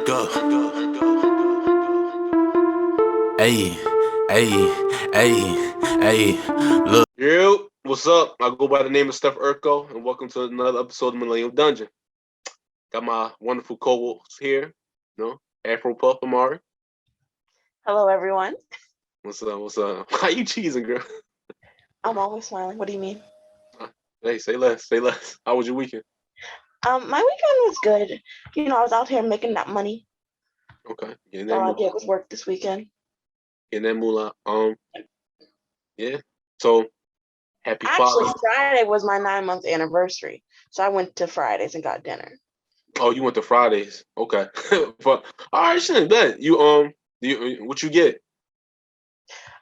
Hey, hey, hey, hey, look. Yo, what's up? I go by the name of Steph Urkel, and welcome to another episode of Millennium Dungeon. Got my wonderful co-hosts here, Afro Puff Amari. Hello, everyone. What's up? What's up? How you cheesing, girl? I'm always smiling. What do you mean? Hey, say less. Say less. How was your weekend? My weekend was good. I was out here making that money. Okay, getting that All I moolah. did was work this weekend. Getting that moolah. Yeah. So happy Actually, Father's. Friday was my 9-month anniversary, so I went to Fridays and got dinner. Oh, you went to Fridays. Okay, but all right, shit. Bet what you get?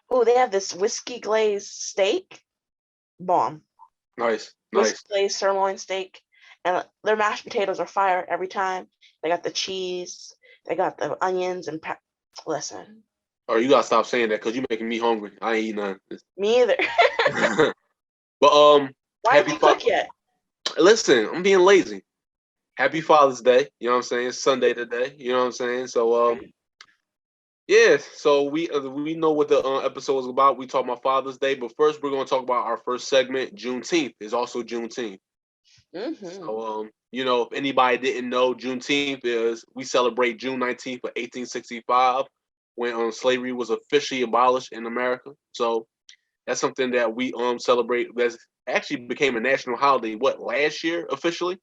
Oh, they have this whiskey glazed steak, bomb. Nice, Whiskey nice. glazed sirloin steak, and their mashed potatoes are fire every time. They got the cheese, they got the onions and listen. Or you gotta stop saying that because you're making me hungry. I ain't eating none. Me either. But Why happy didn't you fa- cook yet? Listen, I'm being lazy. Happy Father's Day. You know what I'm saying? It's Sunday today. You know what I'm saying? So yeah. So we know what the episode is about. We talk about Father's Day, but first we're gonna talk about our first segment. Juneteenth is also Juneteenth. Mm-hmm. So if anybody didn't know, Juneteenth is we celebrate June 19th of 1865 when slavery was officially abolished in America. So that's something that we celebrate. That actually became a national holiday. What, last year officially?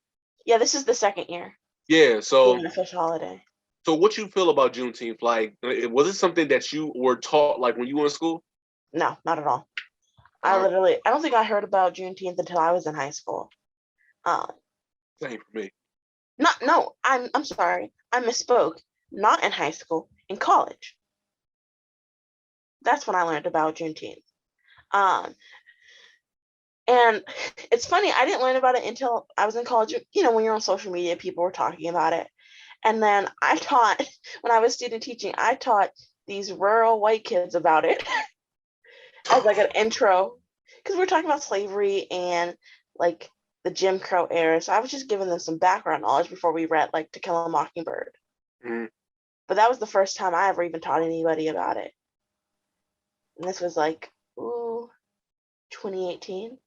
Yeah, this is the second year Yeah. being So an official holiday. so what you feel about Juneteenth? Like, was it something that you were taught like when you were in school? No, not at all. Uh, I don't think I heard about Juneteenth until I was in high school. Um, Same for me. not no, I'm sorry, I misspoke. Not in high school, in college. That's when I learned about Juneteenth. Um, and it's funny, I didn't learn about it until I was in college. When you're on social media, people were talking about it, and then I taught when I was student teaching. I taught these rural white kids about it as like an intro because we were talking about slavery and like the Jim Crow era. So I was just giving them some background knowledge before we read like To Kill a Mockingbird. Mm, But that was the first time I ever even taught anybody about it. And this was like, 2018,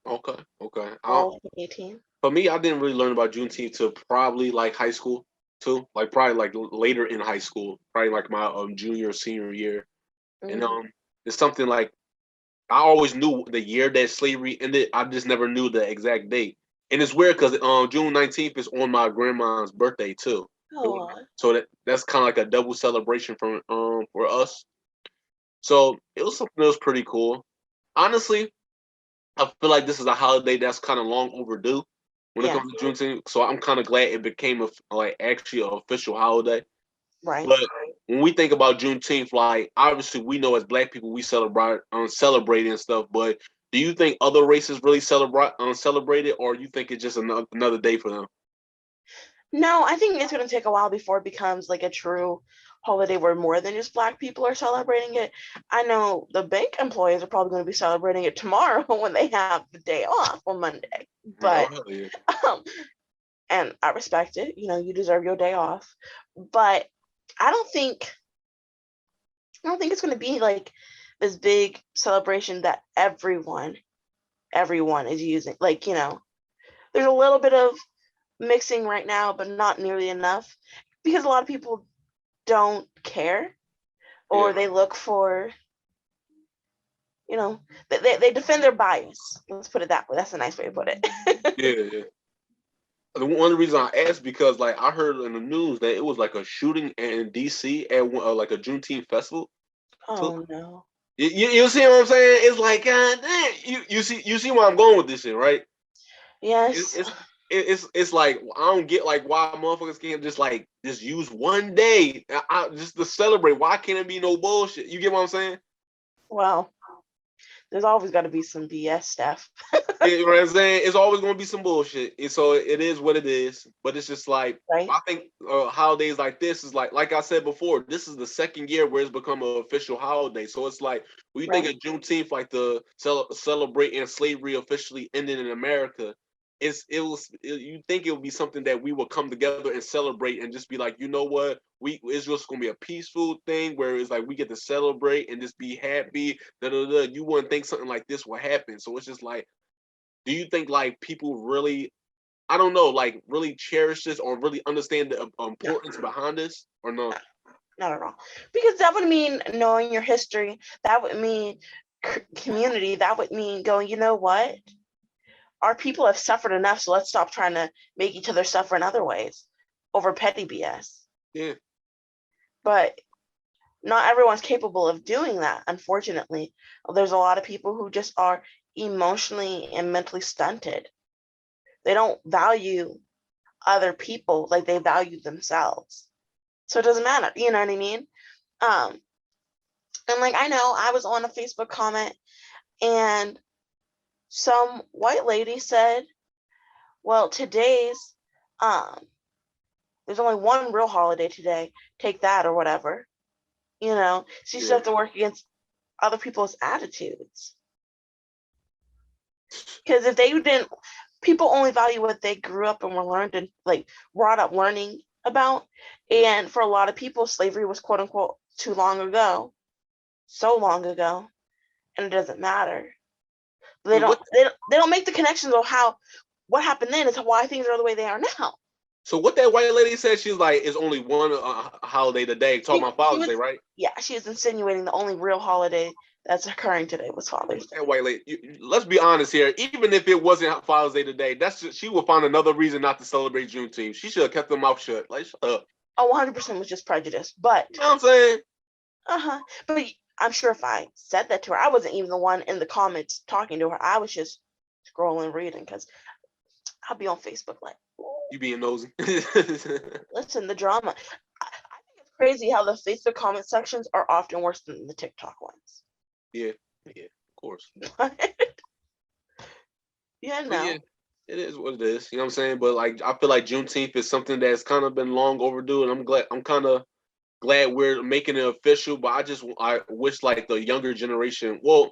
okay, okay. fall of 2018. For me, I didn't really learn about Juneteenth till probably like high school too. Like probably like later in high school, probably like my junior or senior year. And Mm-hmm. it's something like I always knew the year that slavery ended. I just never knew the exact date. And it's weird because June 19th is on my grandma's birthday too. Oh, So that's kind of like a double celebration for us. So it was something that was pretty cool. Honestly, I feel like this is a holiday that's kind of long overdue when it yeah, comes to Juneteenth. So I'm kind of glad it became like actually an official holiday. right. But when we think about Juneteenth, like obviously we know as Black people we celebrate and stuff. But do you think other races really celebrate it, or you think it's just another day for them? No, I think it's going to take a while before it becomes like a true holiday where more than just Black people are celebrating it. I know the bank employees are probably going to be celebrating it tomorrow when they have the day off on Monday. Oh But hell yeah! um, and I respect it. You deserve your day off. But I don't think I don't think it's going to be like this big celebration that everyone is using. There's a little bit of mixing right now, but not nearly enough because a lot of people don't care Yeah, or they look for, they defend their bias. Let's put it that way. That's a nice way to put it. yeah, yeah. One of the reasons I asked because like I heard in the news that it was like a shooting in DC at like a Juneteenth festival. So Oh no. you see what I'm saying? It's like God damn, you see where I'm going with this shit, right? It, Yes. it's it's like I don't get like why motherfuckers can't just use one day just to celebrate. Why can't it be no bullshit? You get what I'm saying? Well, there's always got to be some BS stuff. You know what I'm saying? It's always gonna be some bullshit, and so it is what it is. But it's just like Right? I think holidays like this is like I said before. This is the second year where it's become an official holiday. So it's like when you think Right. of Juneteenth, like the celebrating slavery officially ending in America. you think it would be something that we would come together and celebrate and just be like, you know what, it's just gonna be a peaceful thing where it's like we get to celebrate and just be happy. Da, da, da. You wouldn't think something like this would happen. So it's just like, do you think like people really, I don't know, like really cherish this or really understand the importance behind this or no? Not at all. Because that would mean knowing your history. That would mean community. That would mean going, you know what? Our people have suffered enough, so let's stop trying to make each other suffer in other ways over petty BS. Yeah. But not everyone's capable of doing that, unfortunately. There's a lot of people who just are emotionally and mentally stunted. They don't value other people like they value themselves. So it doesn't matter, you know what I mean? And like I know I was on a Facebook comment and some white lady said, well, today's there's only one real holiday today. Take that or whatever. You know, so you still have to work against other people's attitudes. Because if they didn't, people only value what they grew up and were learned and like brought up learning about. And for a lot of people, slavery was quote unquote too long ago, so long ago, and it doesn't matter. They don't make the connections of what happened then is why things are the way they are now. So what that white lady said, she's like, it's only one holiday today, talking about Father's Day, right? Yeah, she is insinuating the only real holiday that's occurring today was Father's Day. That white lady, let's be honest here. Even if it wasn't Father's Day today, she would find another reason not to celebrate Juneteenth. She should have kept her mouth shut. Like, shut up. Oh, 100% was just prejudice, but you know what I'm saying? But I'm sure if I said that to her, I wasn't even the one in the comments talking to her. I was just scrolling, reading, because I'll be on Facebook like, you being nosy. Listen, the drama. I think it's crazy how the Facebook comment sections are often worse than the TikTok ones. Yeah, of course. Yeah, no. Yeah, it is what it is. You know what I'm saying? But like, I feel like Juneteenth is something that's kind of been long overdue, and I'm kind of glad we're making it official. But I wish like the younger generation, well,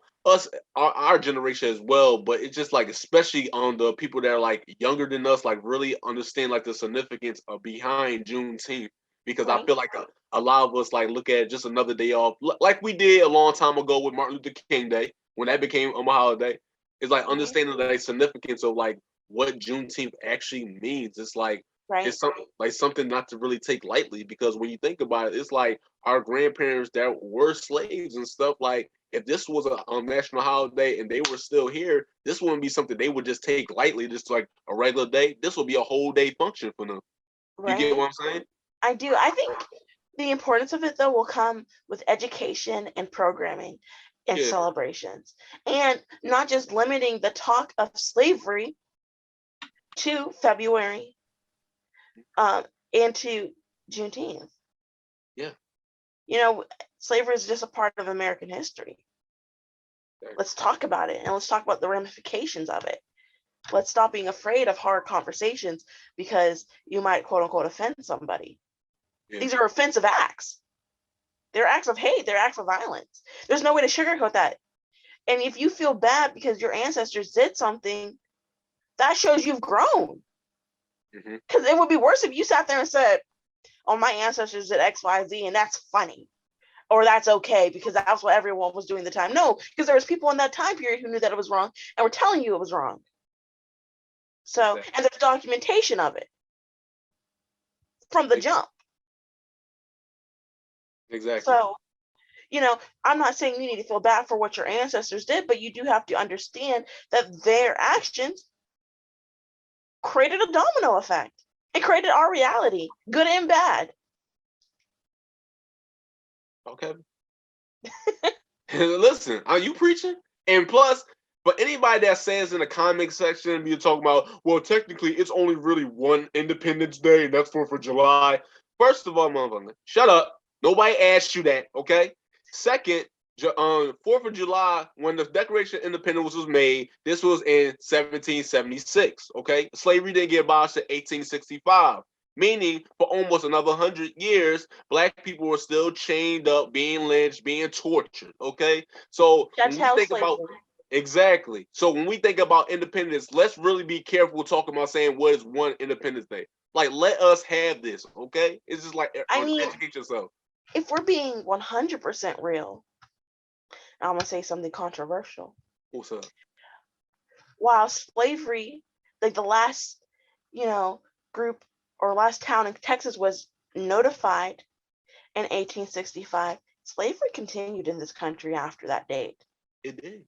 our generation as well, but it's just like especially on the people that are like younger than us, like really understand like the significance of behind Juneteenth, because I feel like a lot of us like look at just another day off, like we did a long time ago with Martin Luther King Day when that became a holiday. It's like understanding the significance of like what Juneteenth actually means. It's like it's something not to really take lightly, because when you think about it, it's like our grandparents that were slaves and stuff. Like if this was a national holiday and they were still here, this wouldn't be something they would just take lightly, just like a regular day. This will be a whole day function for them. You get what I'm saying? I do. I think the importance of it though will come with education and programming and celebrations, and not just limiting the talk of slavery to February and to Juneteenth. Yeah. You know, slavery is just a part of American history. Let's talk about it, and let's talk about the ramifications of it. Let's stop being afraid of hard conversations because you might quote unquote offend somebody. These are offensive acts. They're acts of hate. They're acts of violence. There's no way to sugarcoat that. And if you feel bad because your ancestors did something, that shows you've grown. Because it would be worse if you sat there and said, oh, my ancestors did X, Y, Z, and that's funny. Or that's okay because that's what everyone was doing at the time. No, because there was people in that time period who knew that it was wrong and were telling you it was wrong. So, and there's documentation of it from the jump. Exactly. So, you know, I'm not saying you need to feel bad for what your ancestors did, but you do have to understand that their actions created a domino effect. It created our reality, good and bad. Okay. Listen, are you preaching? And plus, for anybody that says in the comic section, you're talking about, well, technically, it's only really one Independence Day, and that's 4th of July. First of all, motherfucker, shut up. Nobody asked you that, okay? Second, 4th of July, when the Declaration of Independence was made, this was in 1776, okay? Slavery didn't get abolished in 1865. Meaning, for almost another 100 years, Black people were still chained up, being lynched, being tortured. Okay, so that's when you think slavery. about Exactly. So when we think about independence, let's really be careful talking about saying what is one Independence Day. Like, let us have this, okay? It's just like I mean, educate yourself. if we're being 100% real, I'm gonna say something controversial. What's up? While slavery, like the last, you know, group or last town in Texas was notified in 1865, slavery continued in this country after that date. It did.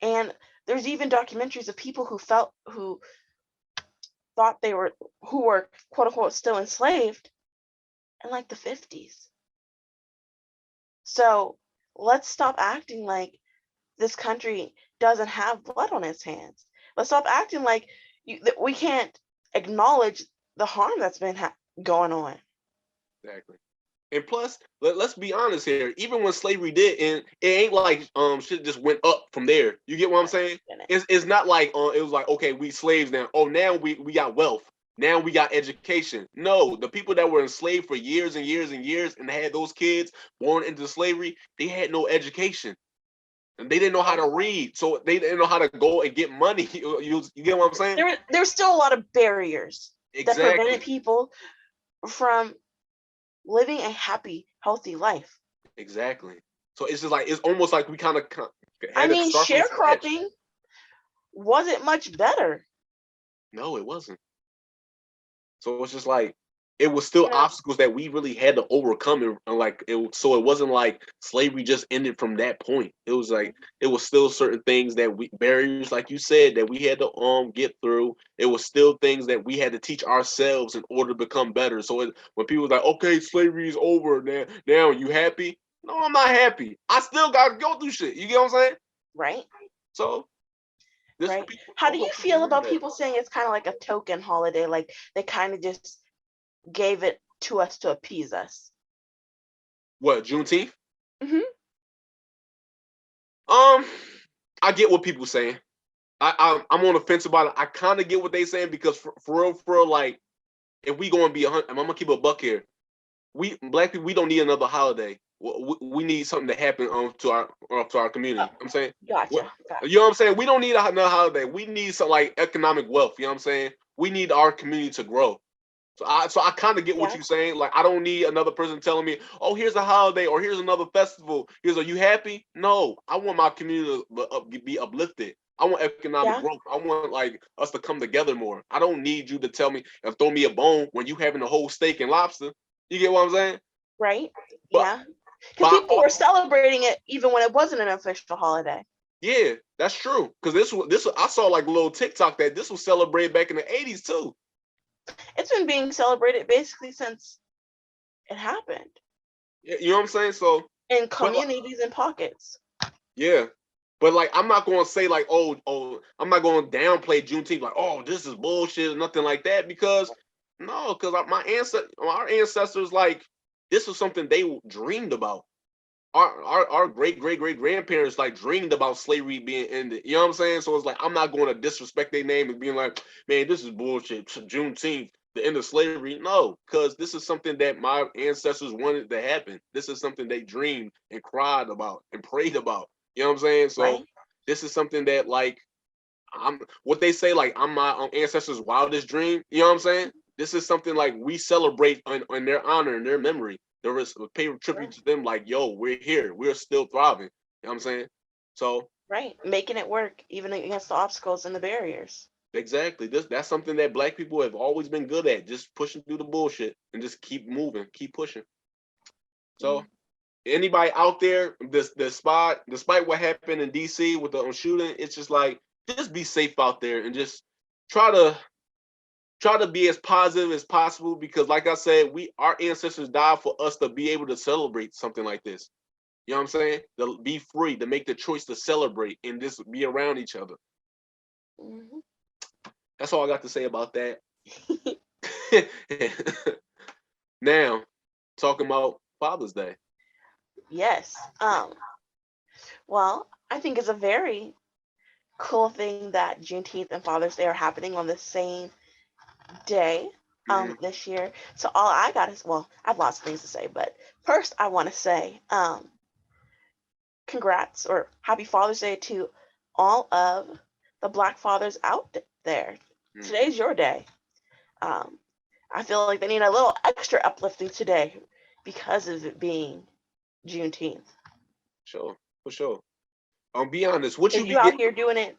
And there's even documentaries of people who thought who were quote unquote still enslaved in like the 50s. So let's stop acting like this country doesn't have blood on its hands. Let's stop acting like that we can't acknowledge the harm that's been going on. Exactly. And plus, let's be honest here. Even when slavery did end, it ain't like shit just went up from there. You get what I'm saying? It's not like it was like, okay, we slaves now. Oh, now we got wealth. Now we got education. No, the people that were enslaved for years and years and years and had those kids born into slavery, they had no education. And they didn't know how to read. So they didn't know how to go and get money. You get what I'm saying? There's still a lot of barriers that Exactly. prevented people from living a happy, healthy life. Exactly. So it's just like, it's almost like we kind of I had to mean, start from scratch. sharecropping wasn't much better. No, it wasn't. So it's just like, it was still obstacles that we really had to overcome, and like so it wasn't like slavery just ended from that point. It was like, it was still certain things that barriers, like you said, that we had to get through. It was still things that we had to teach ourselves in order to become better. So when people was like, okay, slavery is over now, you happy? No, I'm not happy. I still gotta go through shit. You get what I'm saying? Right. So right. How do you feel about people saying it's kind of like a token holiday, like they kind of just gave it to us to appease us? What, Juneteenth? Mm-hmm. I get what people saying. I'm on the fence about it. I kind of get what they saying, because for real, like, if we gonna be I'm gonna keep a buck here. We black people, we don't need another holiday. We need something to happen to our community. I'm saying, Gotcha. You know what I'm saying? We don't need another holiday. We need some like economic wealth. You know what I'm saying? We need our community to grow. So I kind of get what you're saying. Like, I don't need another person telling me, oh, here's a holiday or here's another festival. Are you happy? No, I want my community to be uplifted. I want economic growth. I want like us to come together more. I don't need you to tell me and throw me a bone when you having a whole steak and lobster. You get what I'm saying? Right. Because people were celebrating it even when it wasn't an official holiday. Yeah, that's true. Because this I saw like a little TikTok that this was celebrated back in the 80s too. It's been being celebrated basically since it happened. Yeah, you know what I'm saying? So in communities and pockets. Yeah. But like, I'm not gonna say like, oh, I'm not gonna downplay Juneteenth, like, oh, this is bullshit or nothing like that, because no, because our ancestors, like, this was something they dreamed about. Our great grandparents like dreamed about slavery being ended. You know what I'm saying? So it's like, I'm not going to disrespect their name and being like, man, this is bullshit. Juneteenth, the end of slavery. No, because this is something that my ancestors wanted to happen. This is something they dreamed and cried about and prayed about. You know what I'm saying? So this is something that, like, I'm what they say, like, I'm my ancestors' wildest dream. You know what I'm saying? This is something like we celebrate in their honor and their memory. There is pay tribute to them, like, yo, we're here, we're still thriving. You know what I'm saying? So making it work even against the obstacles and the barriers. Exactly. That's something that black people have always been good at, just pushing through the bullshit and just keep moving, keep pushing. So anybody out there, despite what happened in DC with the shooting, it's just like, just be safe out there and just try to be as positive as possible, because like I said, our ancestors died for us to be able to celebrate something like this. You know what I'm saying? To be free, to make the choice to celebrate and just be around each other. That's all I got to say about that. Now, talking about Father's Day. Yes. Well, I think it's a very cool thing that Juneteenth and Father's Day are happening on the same day this year. So all I got is, well, I have lots of things to say, but first I want to say, congrats or happy Father's Day to all of the Black fathers out there. Today's your day. I feel like they need a little extra uplifting today because of it being Juneteenth. Sure, for sure. Be honest. What you Because be you out getting? here doing it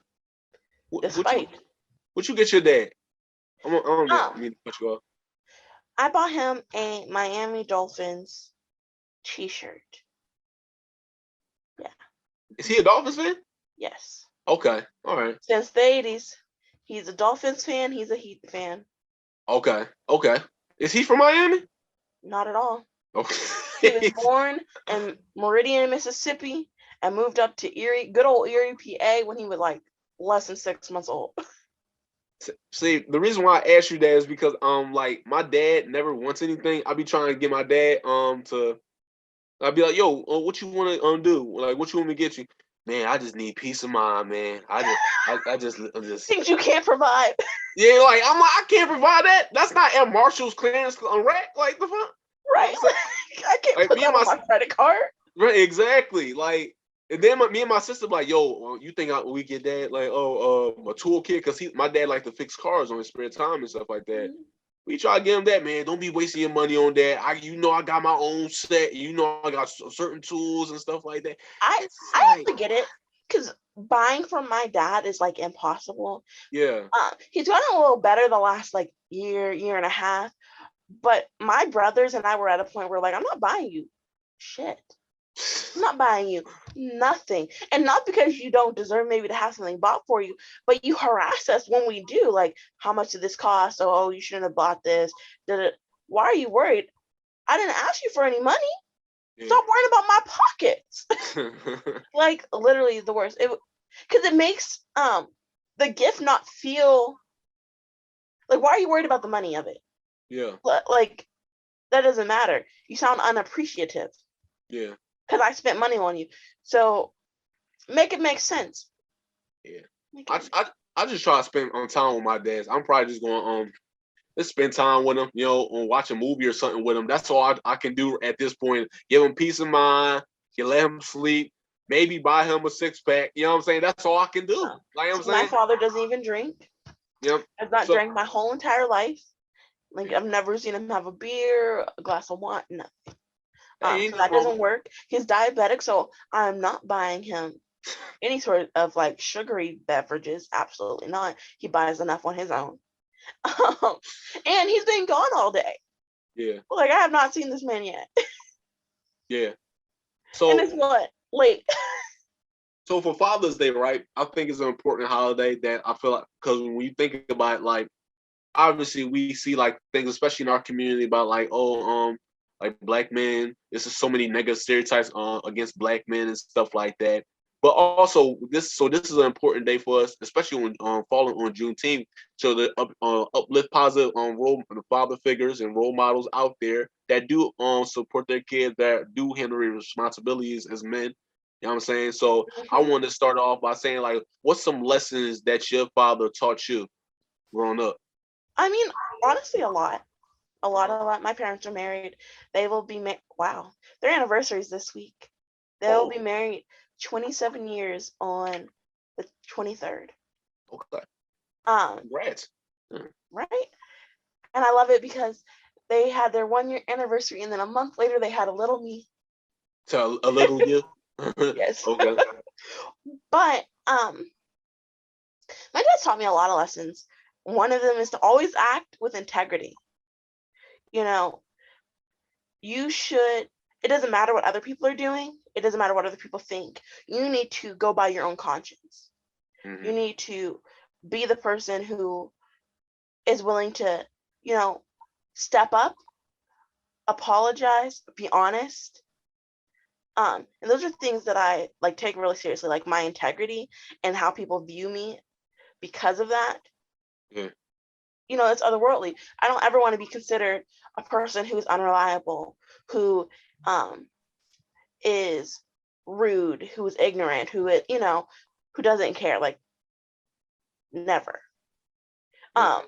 What despite. you get your dad? I don't Um, mean to cut you off. I bought him a Miami Dolphins t-shirt. Yeah. Is he a Dolphins fan? Yes. Okay. All right. Since the 80s. He's a Dolphins fan. He's a Heat fan. Okay. Okay. Is he from Miami? Not at all. Okay. He was born in Meridian, Mississippi, and moved up to Erie, good old Erie, PA, when he was like less than 6 months old. See, the reason why I asked you that is because like my dad never wants anything. I be trying to get my dad to. I'd be like, yo, what you want to do? Like, what you want me to get you? Man, I just need peace of mind, man. I just Things you can't provide. Yeah, like I can't provide that. That's not at Marshall's clearance rack. Like the fuck, Right? I can't like put me that and on my credit card. right, exactly. Like, and then me and my sister like, yo, you think we get that? Like, a toolkit because my dad like to fix cars on his spare time and stuff like that. We try to get him that, man. Don't be wasting your money on that. I got my own set. I got certain tools and stuff like that. I have to get it because buying from my dad is like impossible. Yeah. He's gotten a little better the last like year and a half, but my brothers and I were at a point where like, I'm not buying you shit. I'm not buying you nothing. And not because you don't deserve maybe to have something bought for you, but you harass us when we do. Like, how much did this cost? Oh, you shouldn't have bought this. Why are you worried? I didn't ask you for any money. Yeah. Stop worrying about my pockets. Like, literally the worst. Because it makes the gift not feel like, why are you worried about the money of it? Yeah. Like, that doesn't matter. You sound unappreciative. Yeah. Because I spent money on you. So make it make sense. Yeah. I just try to spend time with my dads. I'm probably just going let's spend time with them, on watch a movie or something with them. That's all I can do at this point. Give him peace of mind. You let him sleep. Maybe buy him a 6-pack. You know what I'm saying? That's all I can do. Like I'm saying. My father doesn't even drink. Yep. I've not drank my whole entire life. Like I've never seen him have a beer, a glass of wine, nothing. So that doesn't work. He's diabetic, so I'm not buying him any sort of like sugary beverages. Absolutely not. He buys enough on his own. And he's been gone all day. Yeah. Like I have not seen this man yet. Yeah. So and it's what? Late. So for Father's Day, right? I think it's an important holiday that I feel like, because when you think about it, like obviously we see like things, especially in our community, about like like black men. This is so many negative stereotypes against black men and stuff like that. But also this is an important day for us, especially when falling on Juneteenth, so to uplift positive father figures and role models out there that do support their kids, that do handle their responsibilities as men. You know what I'm saying? So I wanted to start off by saying, like, what's some lessons that your father taught you growing up? I mean, honestly, a lot. My parents are married. They will be wow. Their anniversaries this week. They'll be married 27 years on the 23rd. Okay. Congrats. Right? And I love it because they had their 1-year anniversary, and then a month later they had a little me. So a little you? Yes. Okay. But my dad taught me a lot of lessons. One of them is to always act with integrity. It doesn't matter what other people are doing. It doesn't matter what other people think. You need to go by your own conscience. Mm-hmm. You need to be the person who is willing to, step up, apologize, be honest. And those are things that I like take really seriously, like my integrity and how people view me because of that. Yeah. It's otherworldly. I don't ever want to be considered a person who is unreliable, who is rude, who is ignorant, who doesn't care. Like, never. Yeah.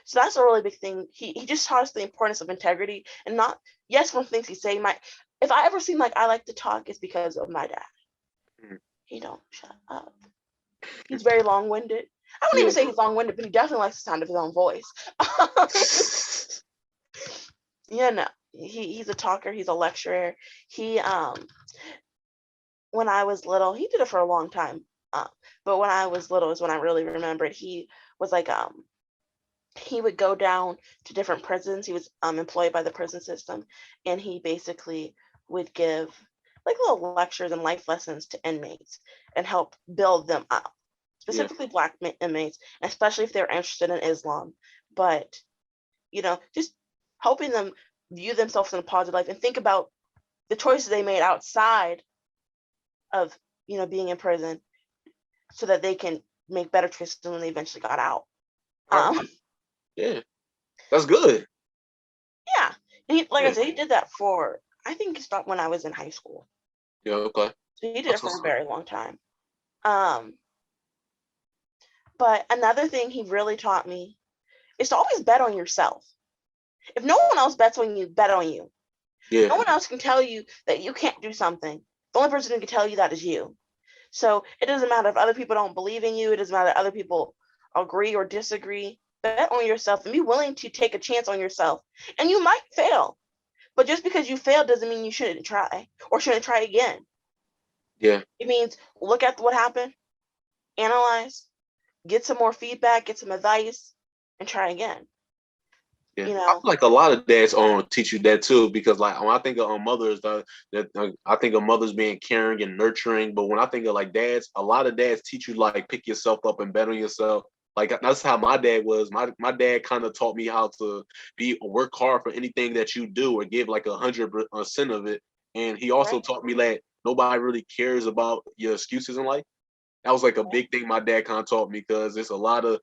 So that's a really big thing. He just taught us the importance of integrity, and not, yes, one things he say might. If I ever seem like I like to talk, it's because of my dad. He don't shut up. He's very long-winded. I wouldn't even say he's long-winded, but he definitely likes the sound of his own voice. Yeah, no, he's a talker. He's a lecturer. He when I was little, he did it for a long time. But when I was little is when I really remembered. He was like he would go down to different prisons. He was employed by the prison system, and he basically would give like little lectures and life lessons to inmates and help build them up, specifically Black inmates, especially if they're interested in Islam. But just helping them view themselves in a positive life and think about the choices they made outside of being in prison, so that they can make better choices when they eventually got out. Yeah, that's good. Yeah, and I said, he did that for, I think he stopped when I was in high school. Yeah, okay. So he did it for a very long time. But another thing he really taught me is to always bet on yourself. If no one else bets on you, bet on you. Yeah. No one else can tell you that you can't do something. The only person who can tell you that is you. So it doesn't matter if other people don't believe in you. It doesn't matter if other people agree or disagree. Bet on yourself and be willing to take a chance on yourself. And you might fail. But just because you failed doesn't mean you shouldn't try or shouldn't try again. Yeah. It means look at what happened, analyze, get some more feedback, get some advice, and try again. Yeah, I feel like a lot of dads teach you that too, because like when I think of mothers, I think of mothers being caring and nurturing. But when I think of like dads, a lot of dads teach you like pick yourself up and bet on yourself. Like that's how my dad was. My dad kind of taught me how to work hard for anything that you do or give like 100% of it. And he also taught me that nobody really cares about your excuses in life. That was like a big thing my dad kind of taught me, because it's a lot of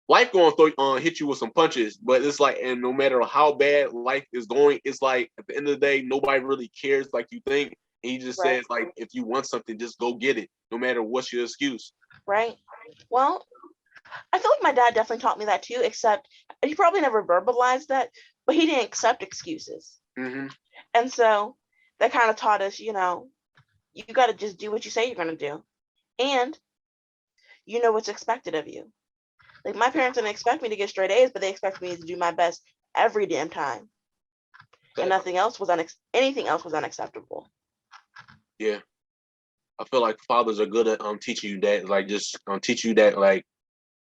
life going to hit you with some punches, but it's like, and no matter how bad life is going, it's like at the end of the day, nobody really cares like you think. And he just says like, if you want something, just go get it, no matter what's your excuse. Right. Well, I feel like my dad definitely taught me that too, except he probably never verbalized that, but he didn't accept excuses. Mm-hmm. And so that kind of taught us, you got to just do what you say you're going to do. And you know what's expected of you. Like my parents didn't expect me to get straight A's, but they expect me to do my best every damn time. And nothing else was anything else was unacceptable. Yeah. I feel like fathers are good at teaching you that, like just teach you that, like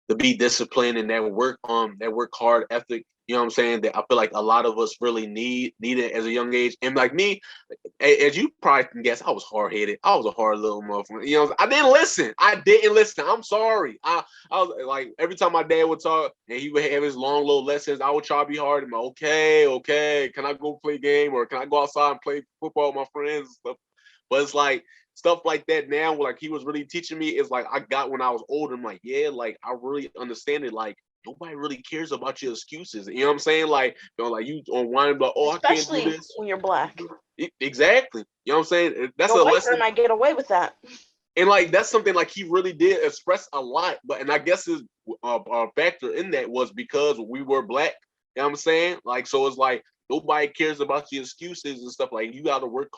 to be disciplined and that work hard ethic. You know what I'm saying? That I feel like a lot of us really need it as a young age. And like me, as you probably can guess, I was hard headed. I was a hard little motherfucker. I didn't listen. I'm sorry. I was like, every time my dad would talk and he would have his long little lessons, I would try to be hard. I'm like, okay, can I go play a game, or can I go outside and play football with my friends and stuff? But it's like stuff like that now, like he was really teaching me, is like I got when I was older. I'm like, yeah, like I really understand it. Like nobody really cares about your excuses. You know what I'm saying? Like, like you on whining about, oh, especially I can't do this. When you're Black. Exactly. You know what I'm saying? That's your a white lesson. might get away with that. And like that's something like he really did express a lot. And I guess his factor in that was because we were Black. You know what I'm saying? Like, so it's like nobody cares about your excuses and stuff. Like you got to work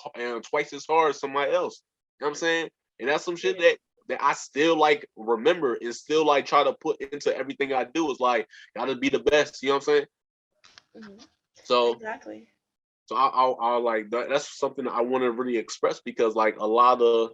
twice as hard as somebody else. You know what I'm saying? And that's some shit that I still like remember and still like try to put into everything I do. Is like gotta be the best. You know what I'm saying? Mm-hmm. So exactly. So I like that. That's something that I want to really express, because like a lot of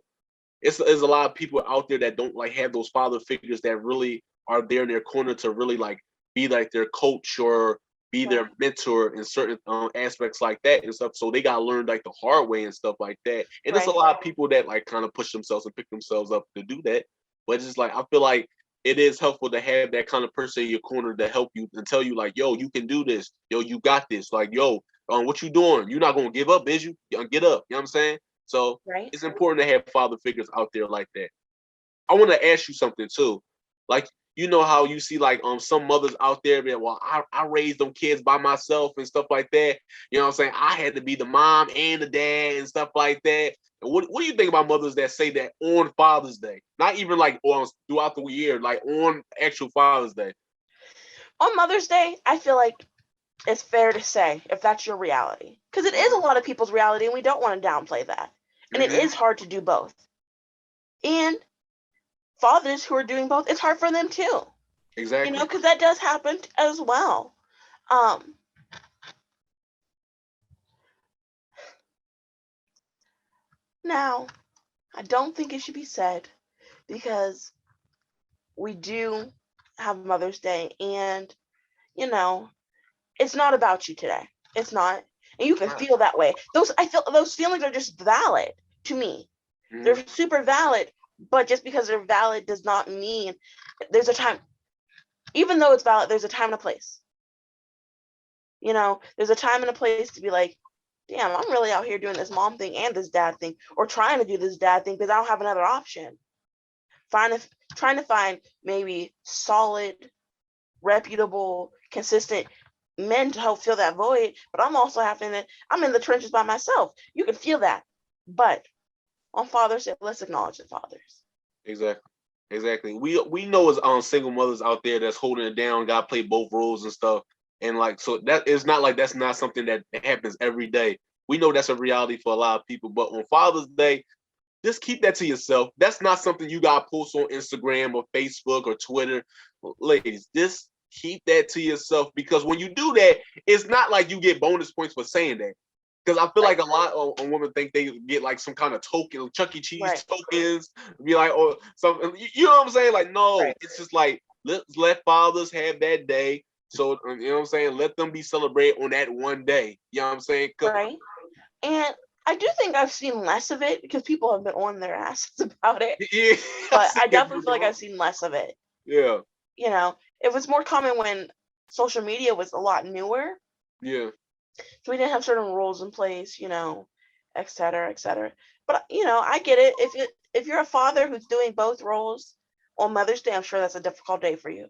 there's a lot of people out there that don't like have those father figures that really are there in their corner to really like be like their coach or be their mentor in certain aspects like that and stuff. So they got to learn like the hard way and stuff like that. And there's a lot of people that like kind of push themselves and pick themselves up to do that. But it's just like I feel like it is helpful to have that kind of person in your corner to help you and tell you like, yo, you can do this. Yo, you got this. Like, yo, what you doing? You're not gonna give up, is you? Get up. You know what I'm saying? So it's important to have father figures out there like that. I want to ask you something too. Like, you know how you see like some mothers out there that, well, I raised them kids by myself and stuff like that. You know what I'm saying? I had to be the mom and the dad and stuff like that. And what do you think about mothers that say that on Father's Day? Not even like on throughout the year, like on actual Father's Day. On Mother's Day, I feel like it's fair to say, if that's your reality, because it is a lot of people's reality and we don't want to downplay that. And it is hard to do both. And fathers who are doing both, it's hard for them too. Exactly. Because that does happen as well. Now, I don't think it should be said, because we do have Mother's Day, and it's not about you today. It's not, and you can feel that way. I feel those feelings are just valid to me. Mhm. They're super valid, but just because they're valid does not mean there's a time. Even though it's valid, there's a time and a place. There's a time and a place to be like, damn, I'm really out here doing this mom thing and this dad thing, or trying to do this dad thing because I don't have another option. Trying to find maybe solid, reputable, consistent men to help fill that void, but I'm also I'm in the trenches by myself. You can feel that. But on Father's Day, let's acknowledge the fathers. Exactly. We know as single mothers out there that's holding it down, got to play both roles and stuff. And like, so that is not like that's not something that happens every day. We know that's a reality for a lot of people. But on Father's Day, just keep that to yourself. That's not something you got to post on Instagram or Facebook or Twitter. Ladies, just keep that to yourself, because when you do that, it's not like you get bonus points for saying that. Because I feel like a lot of women think they get like some kind of token, Chuck E. Cheese tokens, be like, or something. You know what I'm saying? Like, no, it's just like, let fathers have that day. So, you know what I'm saying? Let them be celebrated on that one day. You know what I'm saying? Right. And I do think I've seen less of it because people have been on their asses about it. Yeah. But I definitely feel like I've seen less of it. Yeah. It was more common when social media was a lot newer. Yeah. So we didn't have certain rules in place, et cetera, et cetera. But I get it. If you're a father who's doing both roles on Mother's Day, I'm sure that's a difficult day for you.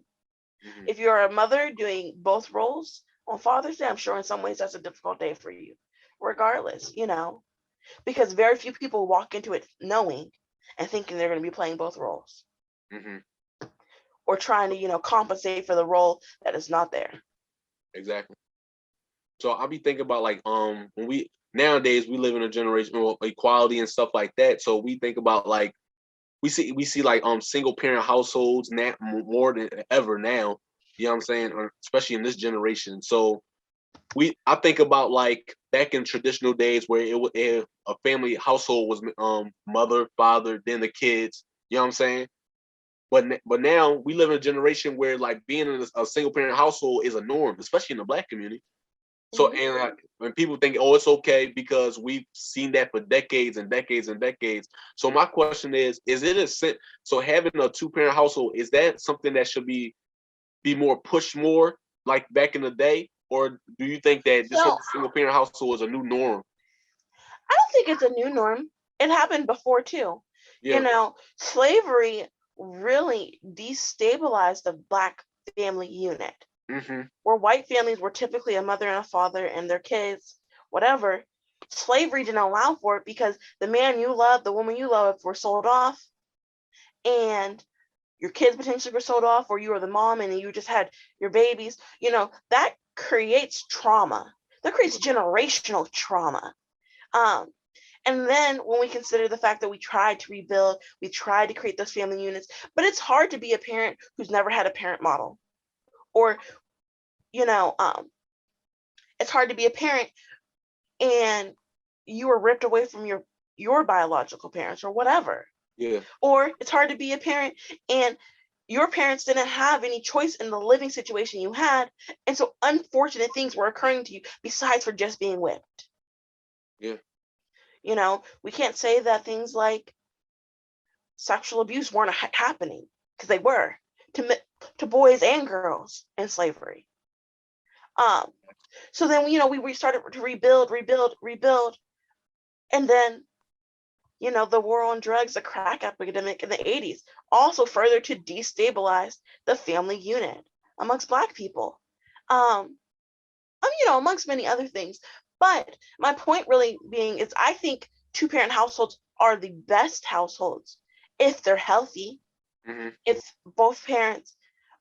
Mm-hmm. If you're a mother doing both roles on Father's Day, I'm sure in some ways that's a difficult day for you. Regardless, because very few people walk into it knowing and thinking they're going to be playing both roles. Mm-hmm. Or trying to, compensate for the role that is not there. Exactly. So I'll be thinking about like when nowadays we live in a generation of equality and stuff like that. So we think about like we see like single parent households now more than ever now. You know what I'm saying? Especially in this generation. So I think about like back in traditional days where a family household was mother, father, then the kids. You know what I'm saying? But now we live in a generation where like being in a single parent household is a norm, especially in the Black community. So, and when people think, oh, it's okay because we've seen that for decades and decades and decades. So my question is it so having a 2-parent household, is that something that should be more pushed more like back in the day? Or do you think that this whole single parent household is a new norm? I don't think it's a new norm. It happened before too. Yeah. Slavery really destabilized the Black family unit. Mm-hmm. Where white families were typically a mother and a father and their kids, whatever. Slavery didn't allow for it because the man you love, the woman you love were sold off, and your kids potentially were sold off, or you were the mom and you just had your babies. That creates trauma. That creates generational trauma. And then when we consider the fact that we tried to rebuild, we tried to create those family units, but it's hard to be a parent who's never had a parent model. Or, it's hard to be a parent and you were ripped away from your biological parents or whatever. Yeah. Or it's hard to be a parent and your parents didn't have any choice in the living situation you had. And so unfortunate things were occurring to you besides for just being whipped. Yeah. We can't say that things like sexual abuse weren't happening, because they were to boys and girls in slavery. So then, we started to rebuild. And then, the war on drugs, the crack epidemic in the 80s also further to destabilize the family unit amongst Black people. Amongst many other things. But my point really being is I think 2-parent households are the best households if they're healthy, mm-hmm. If both parents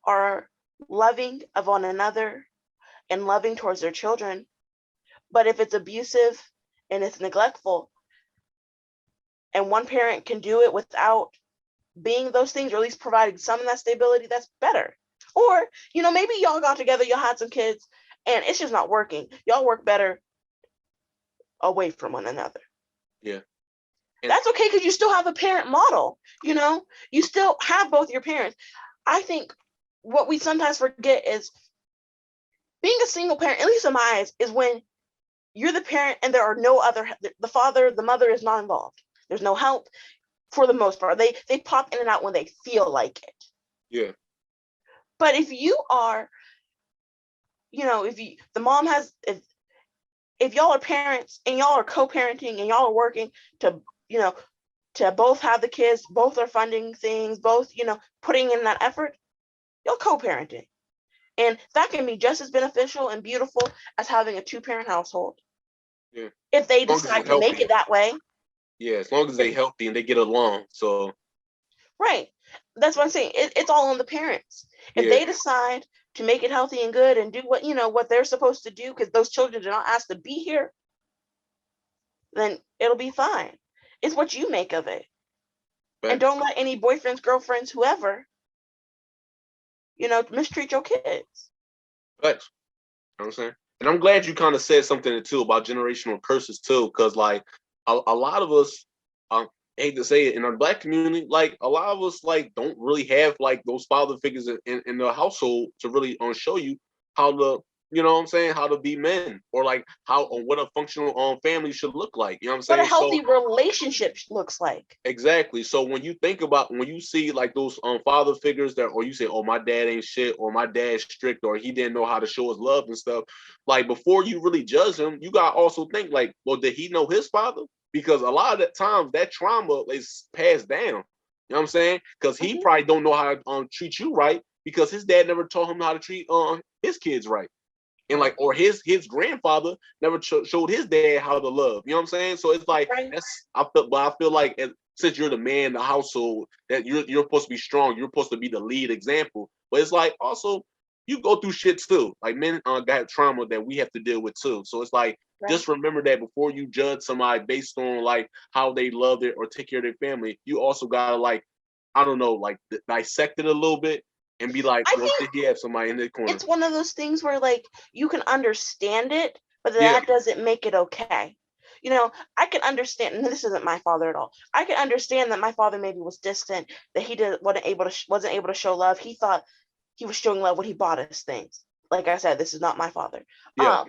are loving of one another and loving towards their children. But if it's abusive and it's neglectful, and one parent can do it without being those things, or at least providing some of that stability, that's better. Or, maybe y'all got together, y'all had some kids, and it's just not working. Y'all work better away from one another. Yeah. And that's okay, because you still have a parent model. You still have both your parents. I think what we sometimes forget is being a single parent, at least in my eyes, is when you're the parent and there are no other, the father, the mother is not involved. There's no help for the most part. They pop in and out when they feel like it. Yeah. But if you are, the mom has, if y'all are parents and y'all are co-parenting and y'all are working to, to both have the kids, both are funding things, both, putting in that effort, y'all co-parenting. And that can be just as beneficial and beautiful as having a 2-parent household. Yeah. If they decide to make it that way. Yeah, as long as they're healthy and they get along. So. Right. That's what I'm saying. It's all on the parents. If they decide to make it healthy and good and do what they're supposed to do, because those children are not asked to be here, then it'll be fine. It's what you make of it. Right. And don't let any boyfriends, girlfriends, whoever, mistreat your kids. Thanks. You know what I'm saying? And I'm glad you kind of said something too about generational curses too, because like a lot of us, I hate to say it, in our Black community, like a lot of us like don't really have like those father figures in the household to really show you how to, how to be men, or like how, or what a functional family should look like. You know what I'm saying? What a healthy relationship looks like. Exactly. So when you see like those father figures that, or you say, oh, my dad ain't shit, or my dad's strict, or he didn't know how to show his love and stuff, like before you really judge him, you gotta also think like, well, did he know his father? Because a lot of the times that trauma is passed down. You know what I'm saying? Because he probably don't know how to treat you right, because his dad never taught him how to treat his kids right. And like, or his grandfather never showed his dad how to love. You know what I'm saying? So it's like, I feel like since you're the man in the household, that you're supposed to be strong. You're supposed to be the lead example. But it's like, also, you go through shit too. Like, men got trauma that we have to deal with too. So it's like, just remember that before you judge somebody based on like how they love it or take care of their family, you also gotta like, I don't know, like dissect it a little bit and be like, well, did he have somebody in the corner? It's one of those things where like you can understand it, but that doesn't make it okay. I can understand, and this isn't my father at all. I can understand that my father maybe was distant, that he wasn't able to show love. He thought he was showing love when he bought us things. Like I said, this is not my father. Yeah.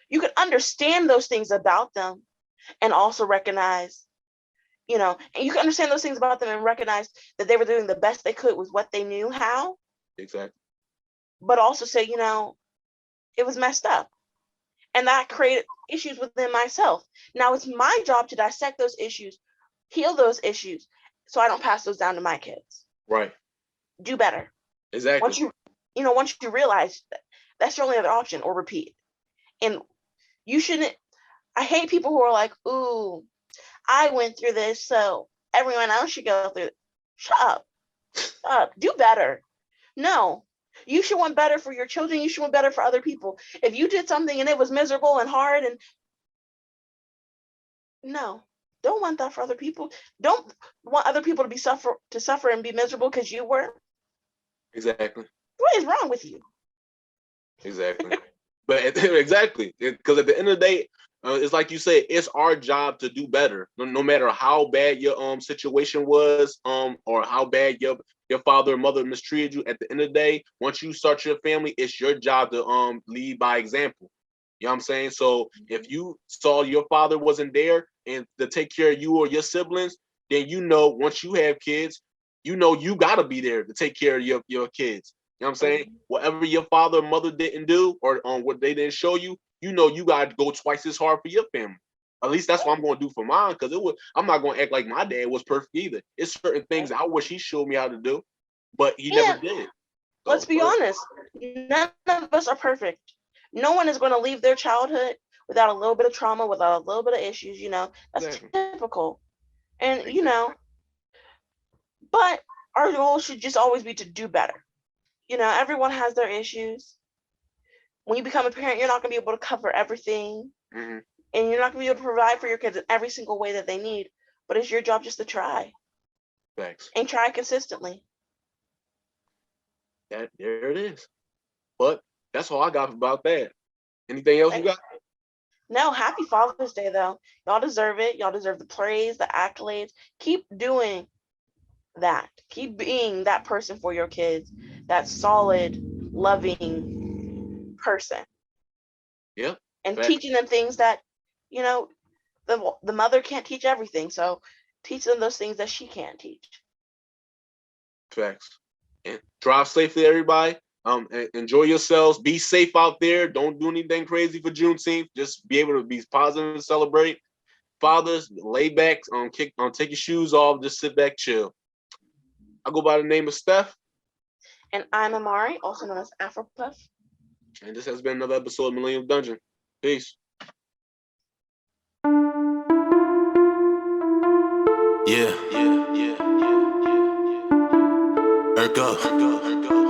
You can understand those things about them and also recognize, and you can understand those things about them and recognize that they were doing the best they could with what they knew how. Exactly. But also say, it was messed up. And that created issues within myself. Now it's my job to dissect those issues, heal those issues, so I don't pass those down to my kids. Right. Do better. Exactly. Once you realize that's your only other option, or repeat. And you shouldn't, I hate people who are like, ooh, I went through this, so everyone else should go through it. Shut up. Shut up. Do better. No. You should want better for your children. You should want better for other people. If you did something and it was miserable and hard, and no, don't want that for other people. Don't want other people to suffer and be miserable because you were. Exactly. What is wrong with you? Exactly. But exactly, because at the end of the day, it's like you said, it's our job to do better. No matter how bad your situation was, or how bad your father or mother mistreated you. At the end of the day, once you start your family, it's your job to lead by example. You know what I'm saying? So if you saw your father wasn't there and to take care of you or your siblings, then once you have kids, you gotta be there to take care of your kids. You know what I'm saying? Whatever your father or mother didn't do, or what they didn't show you, you got to go twice as hard for your family. At least that's what I'm going to do for mine, because I'm not going to act like my dad was perfect either. It's certain things I wish he showed me how to do, but he never did. Let's be honest. None of us are perfect. No one is going to leave their childhood without a little bit of trauma, without a little bit of issues. That's typical. And, but our goal should just always be to do better. Everyone has their issues. When you become a parent, you're not going to be able to cover everything. Mm-hmm. And you're not going to be able to provide for your kids in every single way that they need. But it's your job just to try. Facts. and try consistently. There it is. But that's all I got about that. Anything else you got? No, happy Father's Day though. Y'all deserve it. Y'all deserve the praise, the accolades. Keep doing that. Keep being that person for your kids. That solid, loving person. Yep. And Facts. teaching them things that, you know, the mother can't teach everything. So teach them those things that she can't teach. Facts. And drive safely, everybody. Enjoy yourselves. Be safe out there. Don't do anything crazy for Juneteenth. Just be able to be positive and celebrate. Fathers, lay back, take your shoes off, just sit back, chill. I go by the name of Steph. And I'm Amari, also known as Afropuff. And this has been another episode of Millennium Dungeon. Peace. Yeah. Ergo.